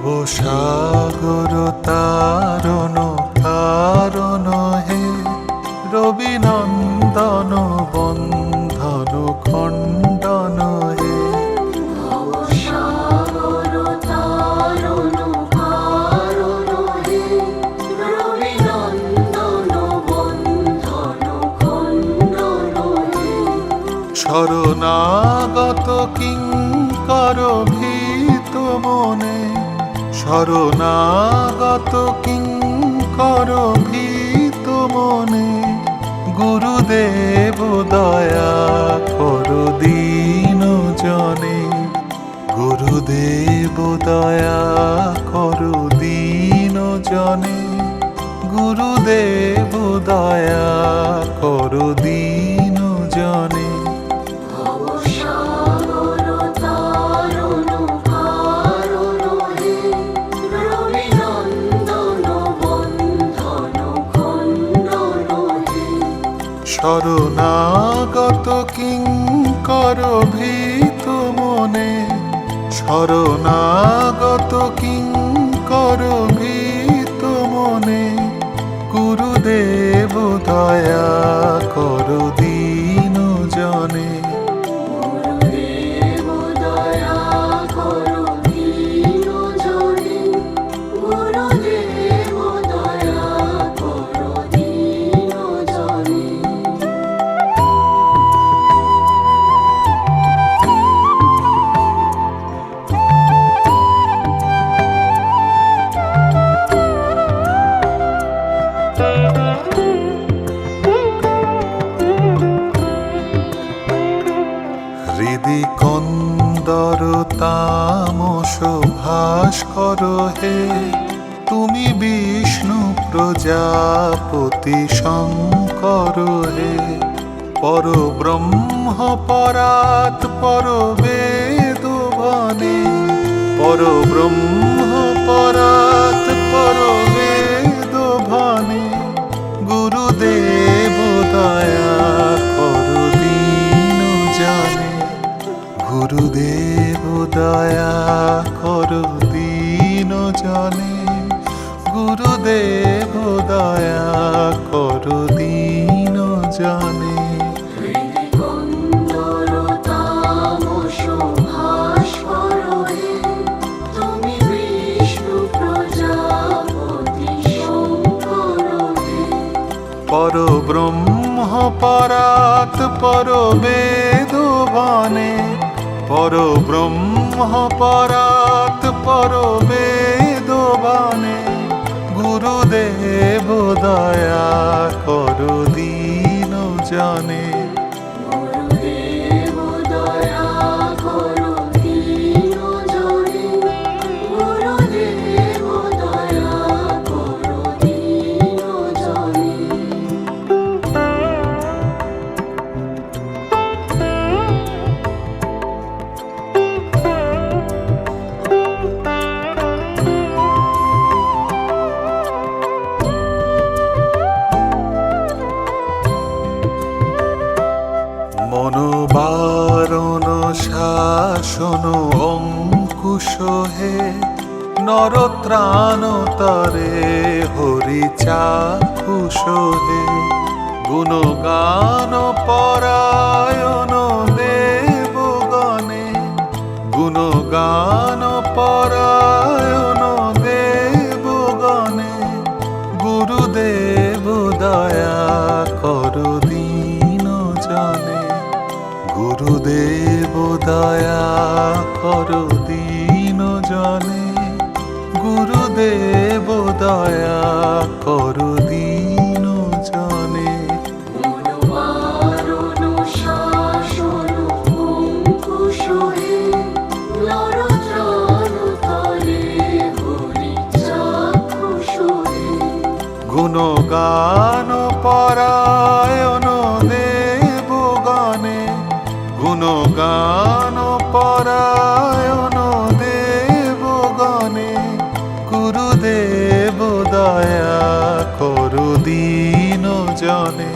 ভবসাগর তারণ কারণ হে, রবিনন্দন বন্ধন খণ্ডন হে। ভবসাগর তারণ কারণ হে, রবিনন্দন বন্ধন খণ্ডন হে। শরণাগত কিঙ্কর ভীত মনে, শরণাগত কিঙ্কর ভীত মনে, গুরুদেব দয়া করো দীন জনে, গুরুদেব দয়া করো দীন জনে, গুরুদেব দয়া করো দীন জনে। ভবসাগর তারণ কারণ হে, রবিনন্দন বন্ধন খণ্ডন হে। শরণাগত কিঙ্কর ভীত মনে, শরণাগত কিঙ্কর ভীত মনে, গুরুদেব দয়া করো দীন জনে, গুরুদেব দয়া করো দীন জনে, গুরুদেব দয়া করো দীন জনে। হৃদি কন্দর তামস ভাস্কর হে, তুমি বিষ্ণু প্রজাপতি শঙ্কর হে। পর ব্রহ্ম পরাৎ পর বেদ বনে, পর ব্রহ্ম পরাৎ পর বেদ বনে, গুরুদেব দয়া করো দীন জনে, গুরুদেব দয়া করো দীন জনে, গুরুদেব দয়া করো দীন জনে। হৃদি কন্দর তামস ভাস্কর হে, তুমি বিষ্ণু প্রজাপতি শঙ্কর হে। পর ব্রহ্ম পরাৎ পর বেদ বনে, পর ব্রহ্ম পরাৎ পর বেদ বনে, গুরুদেব দয়া করো দীন জনে, গুরুদেব দয়া করো দীন জনে, গুরুদেব দয়া করো দীন জনে। মনোবারণ শাসন অঙ্কুশ হে, নরত্রাণ তরে হরি চাক্ষুষ হে। গুণগান পরায়ণ দেবগণে, গুণগান পরায়ণ দেবগণে, গুরুদেব দয়া করো দীন জনে, গুরুদেব দয়া করো দীন জনে, গুরুদেব দয়া করো দীন জনে। মনোবারণ শাসন অঙ্কুশ হে, নরত্রাণ তরে হরি চাক্ষুষ হে। গুণগান পরায়ণ দেবগণে, গুণগান পরায়ণ দেবগণে, গুরুদেব দয়া করো দীন জনে।